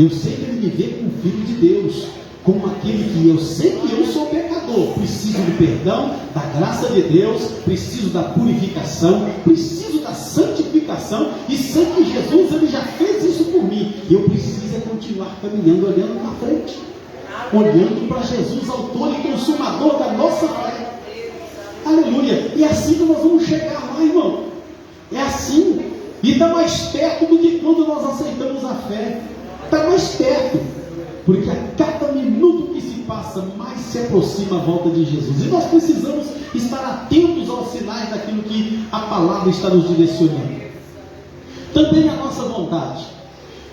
eu sei que ele me vê como filho de Deus, como aquele que eu sei que eu sou pecador, preciso do perdão, da graça de Deus, preciso da purificação, preciso da santificação, e sei que Jesus ele já fez isso por mim, e eu preciso continuar caminhando, olhando para frente, olhando para Jesus, autor e consumador da nossa fé. Aleluia. E assim que nós vamos chegar lá, irmão, é assim, e está mais perto do que quando nós aceitamos a fé, está mais perto, porque a cada minuto que se passa, mais se aproxima a volta de Jesus. E nós precisamos estar atentos aos sinais daquilo que a palavra está nos direcionando. Também a nossa vontade.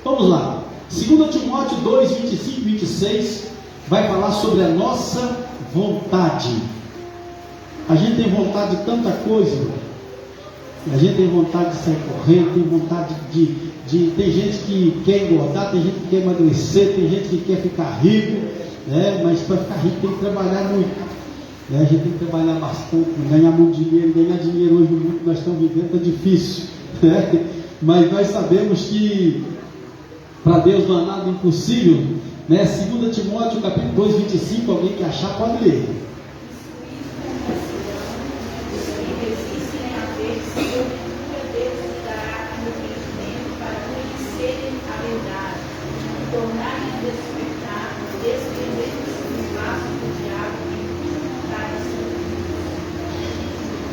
Vamos lá. 2 Timóteo 2, 25 e 26 vai falar sobre a nossa vontade. A gente tem vontade de tanta coisa, irmão. A gente tem vontade de sair correndo, tem vontade tem gente que quer engordar, tem gente que quer emagrecer, tem gente que quer ficar rico, né? Mas para ficar rico tem que trabalhar muito, né? A gente tem que trabalhar bastante, ganhar muito dinheiro. Ganhar dinheiro hoje no mundo que nós estamos vivendo é difícil, né? Mas nós sabemos que para Deus não há nada impossível, né? 2 Timóteo capítulo 2, 25, alguém que achar pode ler.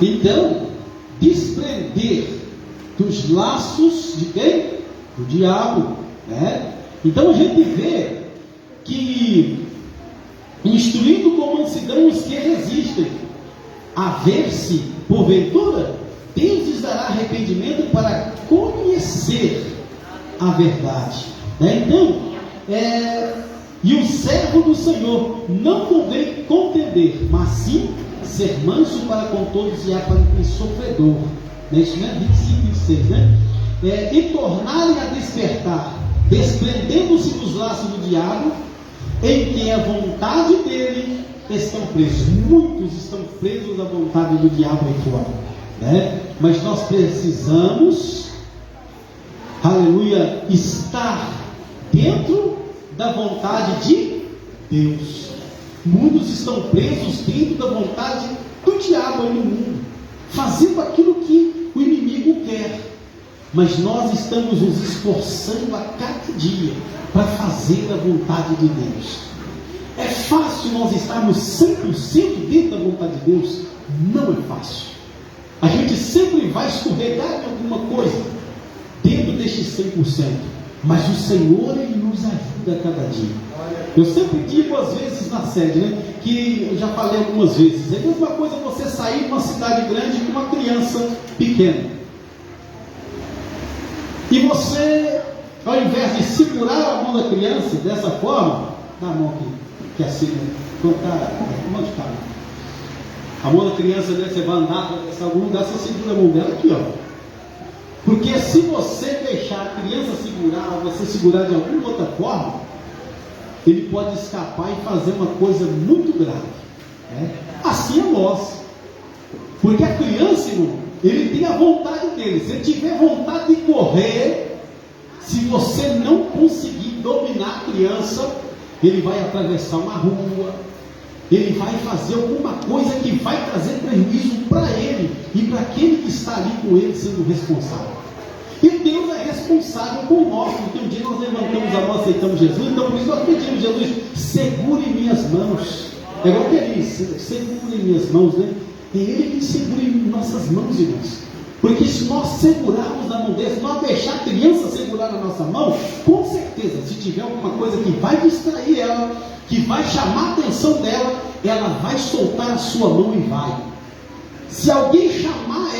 Então, desprender dos laços de quem? Do diabo, né? Então a gente vê que, instruindo com mansidão os que resistem, a ver-se, porventura, Deus lhes dará arrependimento para conhecer a verdade, né? Então, e o servo do Senhor não convém contender, mas sim ser manso para com todos e aparentemente sofredor, né? Isso não é 25, 26, né? e tornarem a despertar, desprendendo-se dos laços do diabo, em que a vontade dele estão presos. Muitos estão presos à vontade do diabo aí fora, né? Mas nós precisamos, aleluia, estar dentro da vontade de Deus. Muitos estão presos dentro da vontade do diabo aí no mundo, fazendo aquilo que o inimigo quer. Mas nós estamos nos esforçando a cada dia para fazer a vontade de Deus. É fácil nós estarmos 100% dentro da vontade de Deus? Não é fácil. A gente sempre vai escorregar em alguma coisa dentro deste 100%. Mas o Senhor, Ele nos ajuda a cada dia. Eu sempre digo às vezes na sede, né, que eu já falei algumas vezes, é a mesma coisa você sair de uma cidade grande com uma criança pequena. E você, ao invés de segurar a mão da criança dessa forma, dá a mão aqui, que assim, onde está? A mão da criança, né, você vai andar para algum lugar, você segura a mão dela aqui, ó. Porque se você deixar a criança segurar, ou você segurar de alguma outra forma, ele pode escapar e fazer uma coisa muito grave, né? Assim é nós. Porque a criança, irmão, ele tem a vontade dele. Se ele tiver vontade de correr, se você não conseguir dominar a criança, ele vai atravessar uma rua, ele vai fazer alguma coisa que vai trazer prejuízo para ele e para aquele que está ali com ele sendo responsável. E Deus é responsável por nós, porque um dia nós levantamos a mão, aceitamos Jesus, então por isso nós pedimos: Jesus, segure minhas mãos. É igual que ele diz, segure minhas mãos, né? É Ele que segura em nossas mãos, irmãos. Porque se nós segurarmos na mão dele, se nós deixar a criança segurar na nossa mão, com certeza, se tiver alguma coisa que vai distrair ela, que vai chamar a atenção dela, ela vai soltar a sua mão e vai. Se alguém chamar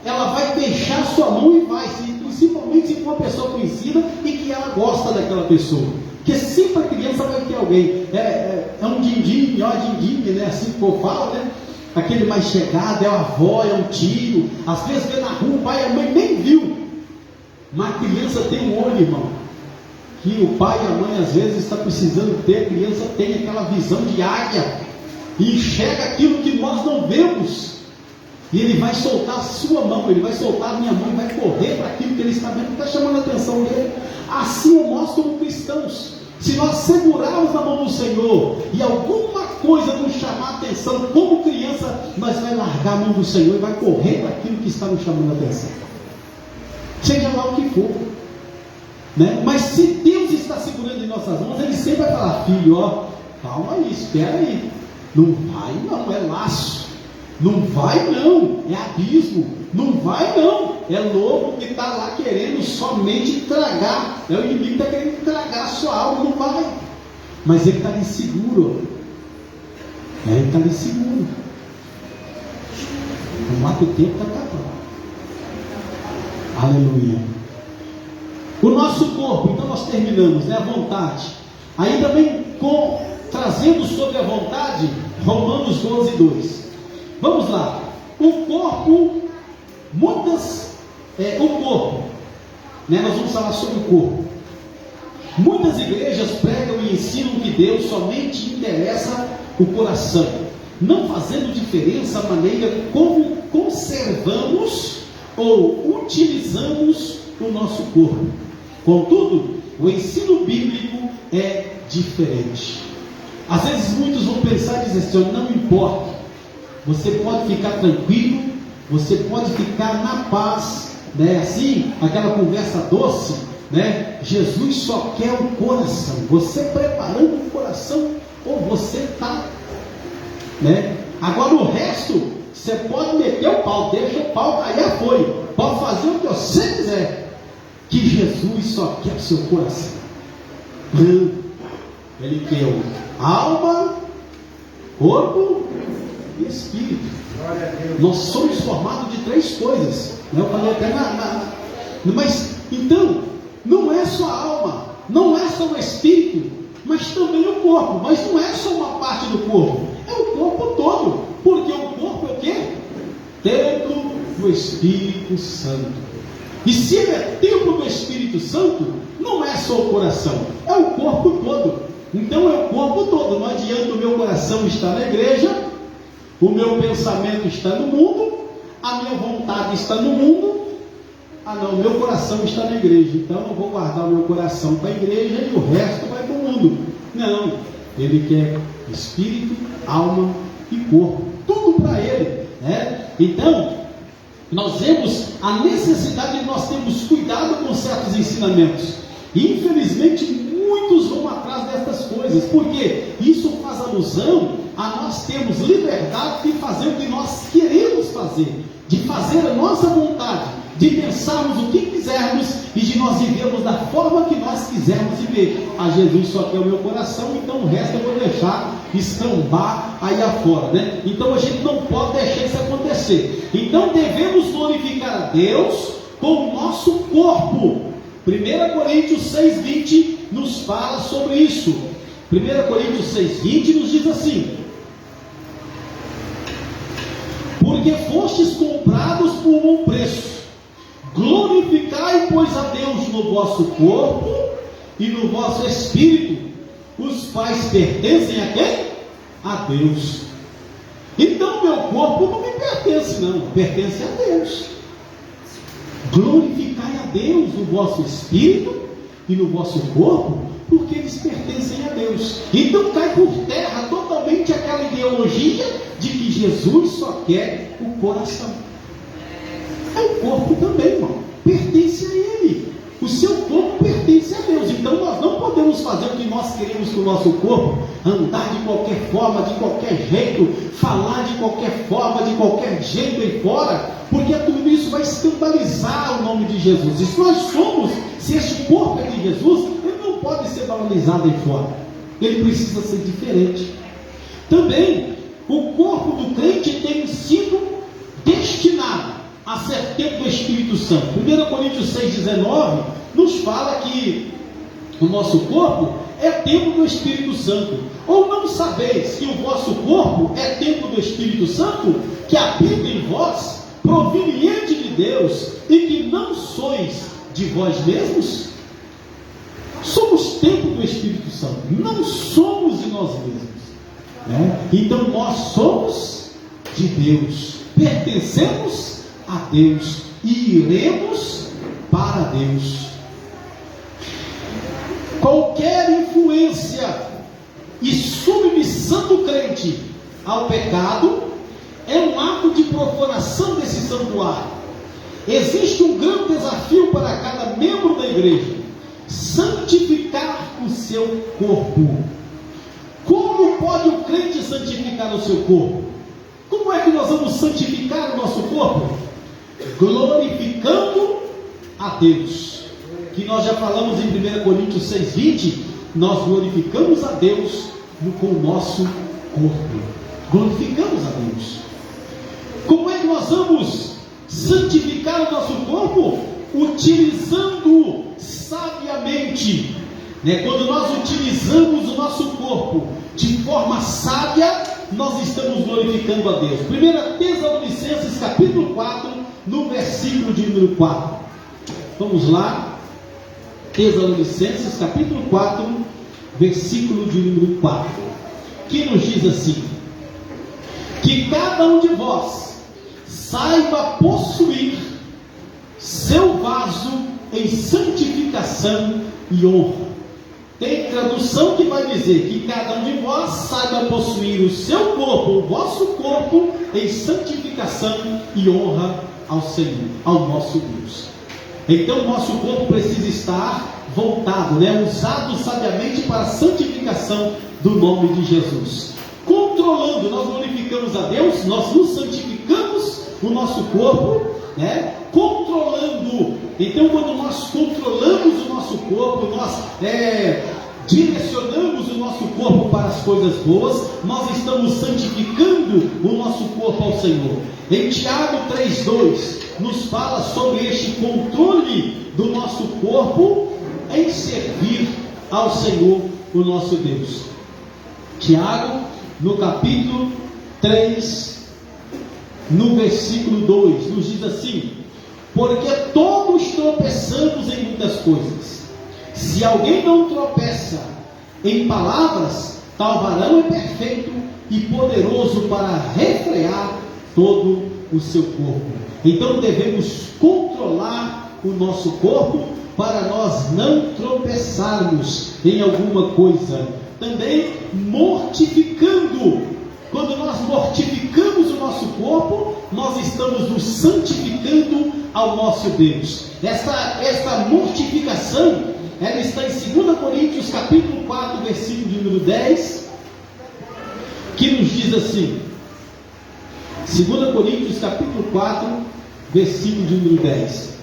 ela vai deixar a sua mão e vai, principalmente se for uma pessoa conhecida e que ela gosta daquela pessoa. Porque sempre a criança vai ter alguém, é um din-din, né? Assim que eu falo, né? Aquele mais chegado, é a avó, é um tio. Às vezes vê na rua, o pai e a mãe nem viu. Mas a criança tem um olho, irmão, que o pai e a mãe às vezes está precisando ter. A criança tem aquela visão de águia e enxerga aquilo que nós não vemos. E ele vai soltar a sua mão, ele vai soltar a minha mão, vai correr para aquilo que ele está vendo, que está chamando a atenção dele. Assim é nós como cristãos. Se nós segurarmos na mão do Senhor e alguma coisa nos chamar a atenção, como criança, nós vai largar a mão do Senhor e vai correr para aquilo que está nos chamando a atenção. Seja lá o que for, né? Mas se Deus está segurando em nossas mãos, Ele sempre vai falar: filho, ó, calma aí, espera aí. Não vai não, é laço. Não vai não, é abismo. Não vai não, é lobo que está lá querendo somente tragar. É o inimigo que está querendo tragar a sua alma. Não vai. Mas ele está ali seguro. Ele está ali seguro. O mato tempo está acabando. Aleluia. O nosso corpo, então nós terminamos, né? A vontade. Aí também trazendo sobre a vontade, Romanos 12:2. Vamos lá. O corpo, o corpo, né? Nós vamos falar sobre o corpo. Muitas igrejas pregam e ensinam que Deus somente interessa o coração, não fazendo diferença a maneira como conservamos ou utilizamos o nosso corpo. Contudo, o ensino bíblico é diferente. Às vezes muitos vão pensar e dizer assim: não importa, você pode ficar tranquilo, você pode ficar na paz, né? Assim, aquela conversa doce, né? Jesus só quer o coração. Você preparando o coração, ou você está, né? Agora o resto, você pode meter o pau, deixa o pau cair, foi. Pode fazer o que você quiser, que Jesus só quer o seu coração. Não, Ele quer alma, corpo e espírito. Nós somos formados de 3 coisas, né? Eu falei até mas então não é só a alma, não é só o espírito, mas também o corpo. Mas não é só uma parte do corpo, é o corpo todo. Porque o corpo é o quê? Templo do Espírito Santo. E se ele é templo do Espírito Santo, não é só o coração, é o corpo todo. Então é o corpo todo. Não adianta o meu coração estar na igreja, o meu pensamento está no mundo, a minha vontade está no mundo. Ah não, o meu coração está na igreja, então eu vou guardar o meu coração para a igreja e o resto vai para o mundo. Não, ele quer espírito, alma e corpo, tudo para ele, né? Então, nós vemos a necessidade de nós termos cuidado com certos ensinamentos. E infelizmente muitos vão atrás dessas coisas, porque isso faz alusão a nós termos liberdade de fazer o que nós queremos fazer, de fazer a nossa vontade, de pensarmos o que quisermos e de nós vivermos da forma que nós quisermos viver. A Jesus só quer o meu coração, então o resto eu vou deixar escambar aí afora, né? Então a gente não pode deixar isso acontecer. Então devemos glorificar a Deus com o nosso corpo. 1 Coríntios 6,20 nos fala sobre isso. 1 Coríntios 6,20 nos diz assim: porque fostes comprados por bom preço, glorificai, pois, a Deus no vosso corpo e no vosso espírito, os quais pertencem a quem? A Deus. Então meu corpo não me pertence não, pertence a Deus. Glorificai a Deus no vosso espírito e no vosso corpo, porque eles pertencem a Deus. Então cai por terra totalmente aquela ideologia de que Jesus só quer o coração. É o corpo também, irmão, pertence a Ele. O seu corpo pertence a Deus. Então nós não podemos fazer o que nós queremos com o nosso corpo, andar de qualquer forma, de qualquer jeito, falar de qualquer forma, de qualquer jeito aí fora, porque tudo isso vai escandalizar o nome de Jesus. E se nós somos, se este corpo é de Jesus, ele não pode ser banalizado aí fora, ele precisa ser diferente. Também o corpo do crente tem sido destinado a ser templo do Espírito Santo. 1 Coríntios 6,19 nos fala que o nosso corpo é templo do Espírito Santo. Ou não sabeis que o vosso corpo é templo do Espírito Santo, que habita em vós, proveniente de Deus, e que não sois de vós mesmos? Somos templo do Espírito Santo, não somos de nós mesmos, né? Então nós somos de Deus, pertencemos a Deus e iremos para Deus. Qualquer influência e submissão do crente ao pecado é um ato de profanação desse santuário. Existe um grande desafio para cada membro da igreja: santificar o seu corpo. Como pode o crente santificar o seu corpo? Como é que nós vamos santificar o nosso corpo? Glorificando a Deus, que nós já falamos em 1 Coríntios 6,20, nós glorificamos a Deus com o nosso corpo. Glorificamos a Deus. Como é que nós vamos santificar o nosso corpo? Utilizando sabiamente, né? Quando nós utilizamos o nosso corpo de forma sábia, nós estamos glorificando a Deus. 1 Tessalonicenses capítulo 4, no versículo de número 4. Vamos lá. Tessalonicenses capítulo 4, versículo de número 4, que nos diz assim: que cada um de vós saiba possuir seu vaso em santificação e honra. Tem tradução que vai dizer que cada um de vós saiba possuir o seu corpo, o vosso corpo, em santificação e honra ao Senhor, ao nosso Deus. Então o nosso corpo precisa estar voltado, né? Usado sabiamente para a santificação do nome de Jesus. Controlando, nós glorificamos a Deus, nós nos santificamos o nosso corpo, né? Controlando. Então quando nós controlamos o nosso corpo, nós direcionamos o nosso corpo para as coisas boas, nós estamos santificando o nosso corpo ao Senhor. Em Tiago 3,2 nos fala sobre este controle do nosso corpo em servir ao Senhor, o nosso Deus. Tiago, no capítulo 3, no versículo 2, nos diz assim: porque todos tropeçamos em muitas coisas. Se alguém não tropeça em palavras, tal varão é perfeito e poderoso para refrear todo o seu corpo. Então devemos controlar o nosso corpo para nós não tropeçarmos em alguma coisa. Também mortificando. Quando nós mortificamos o nosso corpo, nós estamos nos santificando ao nosso Deus. Esta mortificação, ela está em 2 Coríntios capítulo 4, versículo de número 10, que nos diz assim, 2 Coríntios capítulo 4, versículo de número 10: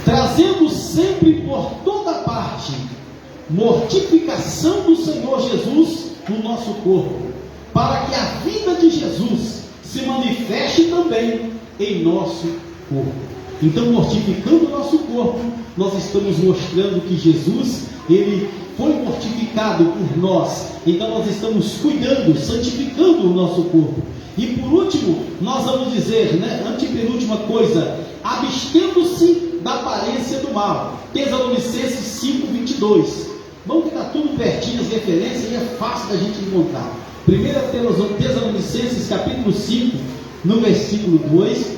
trazendo sempre por toda parte mortificação do Senhor Jesus no nosso corpo, para que a vida de Jesus se manifeste também em nosso corpo. Então, mortificando o nosso corpo, nós estamos mostrando que Jesus, ele foi mortificado por nós. Então nós estamos cuidando, santificando o nosso corpo. E por último, nós vamos dizer, antepenúltima coisa, abstendo-se da aparência do mal. Tessalonicenses 5, 22. Vamos ficar tudo pertinho, as referências, e é fácil da gente encontrar. 1 Tessalonicenses capítulo 5, no versículo 2,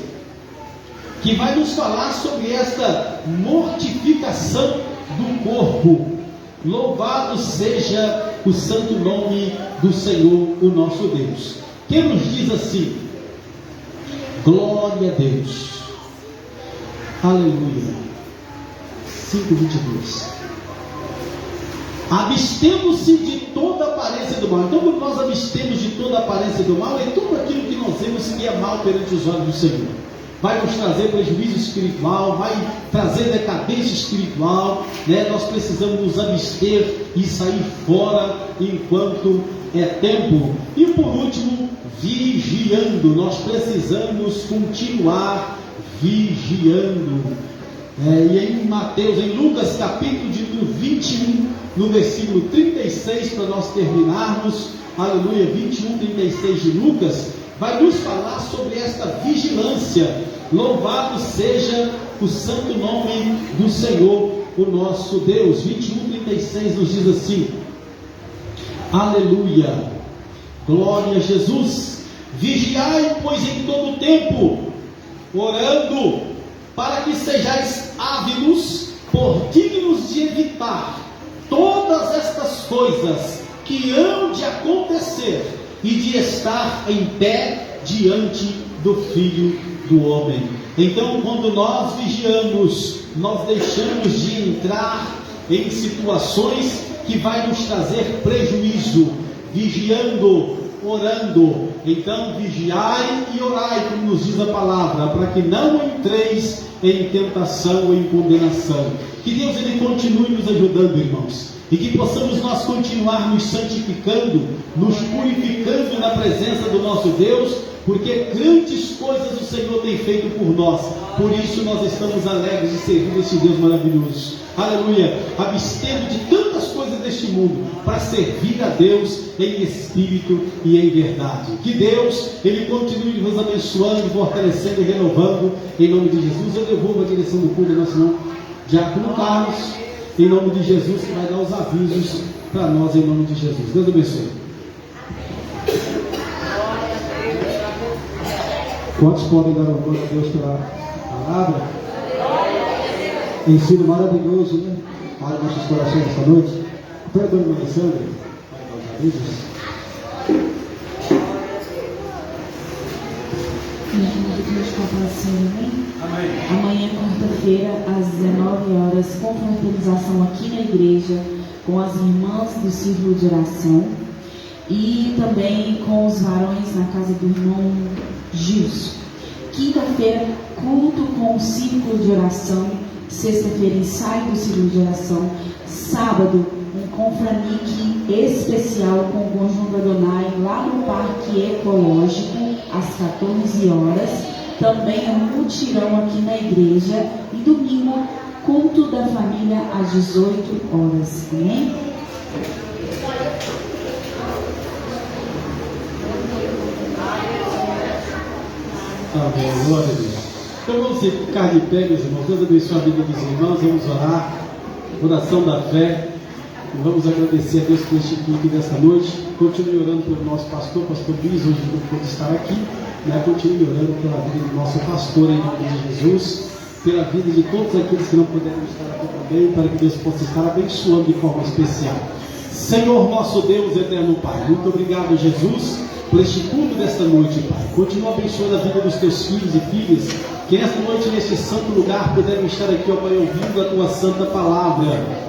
que vai nos falar sobre esta mortificação do corpo. Louvado seja o santo nome do Senhor, o nosso Deus, que nos diz assim: glória a Deus, aleluia. 5:22. Abstemos-se de toda aparência do mal. Então, quando nós abstemos de toda aparência do mal, é tudo aquilo que nós vemos que é mal perante os olhos do Senhor. Vai nos trazer prejuízo espiritual, vai trazer decadência espiritual, Nós precisamos nos abster e sair fora enquanto é tempo. E por último, vigiando. Nós precisamos continuar vigiando. E em Mateus, em Lucas capítulo de 21, no versículo 36, para nós terminarmos, aleluia, 21, 36 de Lucas, vai nos falar sobre esta vigilância. Louvado seja o santo nome do Senhor, o nosso Deus. 21:36 nos diz assim: aleluia, glória a Jesus. Vigiai, pois, em todo tempo, orando, para que sejais ávidos, por dignos de evitar todas estas coisas que hão de acontecer e de estar em pé diante do Filho do Homem. Então, quando nós vigiamos, nós deixamos de entrar em situações que vai nos trazer prejuízo. Vigiando, orando. Então, vigiai e orai, como nos diz a palavra, para que não entreis em tentação ou em condenação. Que Deus ele continue nos ajudando, irmãos, e que possamos nós continuar nos santificando, nos purificando na presença do nosso Deus, porque grandes coisas o Senhor tem feito por nós. Por isso nós estamos alegres de servir esse Deus maravilhoso. Aleluia, abstendo de tantas coisas deste mundo, para servir a Deus em espírito e em verdade. Que Deus ele continue nos abençoando, fortalecendo e renovando, em nome de Jesus. Eu devolvo a direção do culto ao nosso irmão Diácono Carlos, em nome de Jesus, que vai dar os avisos para nós, em nome de Jesus. Deus abençoe. Quantos podem dar um glória a Deus pela palavra? Ensino maravilhoso, né? Para nossos corações esta noite. Perdoe, irmã Alessandra, vai dar os avisos. Amém. Amanhã, quarta-feira, às 19 horas, confraternização aqui na igreja com as irmãs do círculo de oração e também com os varões na casa do irmão Gilson. Quinta-feira, culto com o círculo de oração. Sexta-feira, ensaio do círculo de oração. Sábado, um confranique especial com o conjunto Adonai lá no Parque Ecológico às 14 horas. Também um mutirão aqui na igreja. E domingo, culto da família às 18 horas. Amém? Amém. Glória a Deus. Então vamos ficar de pé, meus irmãos. Deus abençoe a vida dos irmãos. Vamos orar. Oração da fé. E vamos agradecer a Deus por este culto desta noite. Continue orando pelo nosso pastor Luiz, hoje não pode estar aqui. Continue orando pela vida do nosso pastor, em nome de Jesus. Pela vida de todos aqueles que não puderam estar aqui também, para que Deus possa estar abençoando de forma especial. Senhor nosso Deus, eterno Pai, muito obrigado, Jesus, por este culto desta noite, Pai. Continua abençoando a vida dos teus filhos e filhas, que nesta noite, neste santo lugar, puderam estar aqui, ó Pai, ouvindo a tua santa palavra.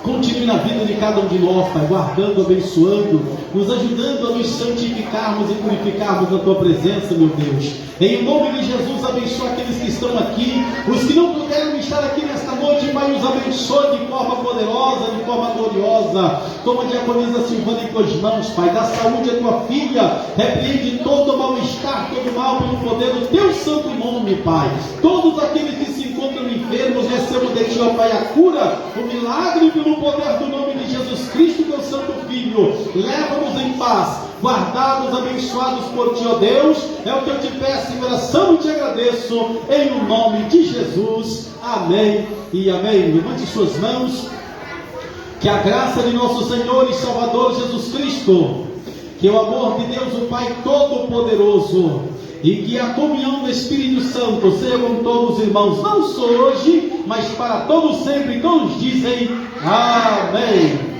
Continue na vida de cada um de nós, Pai, guardando, abençoando, nos ajudando a nos santificarmos e purificarmos na tua presença, meu Deus. Em nome de Jesus, abençoa aqueles que estão aqui, os que não puderam estar aqui nesta noite, Pai, os abençoe de forma poderosa, de forma gloriosa. Toma a diaconisa Silvana em tuas mãos, Pai, dá saúde à tua filha, repreende todo mal-estar, todo mal pelo poder do teu santo nome, Pai. Todos aqueles que se encontram enfermos, recebam de ti, ó Pai, a cura, o milagre pelo poder do nome de Jesus Cristo, teu santo Filho. Leva-nos em paz, guardados, abençoados por ti, ó Deus. É o que eu te peço em oração e te agradeço, em o nome de Jesus. Amém e amém. Levante suas mãos. Que a graça de nosso Senhor e Salvador Jesus Cristo, que o amor de Deus, o Pai Todo-Poderoso, e que a comunhão do Espírito Santo seja com todos os irmãos, não só hoje, mas para todos sempre. Todos dizem amém.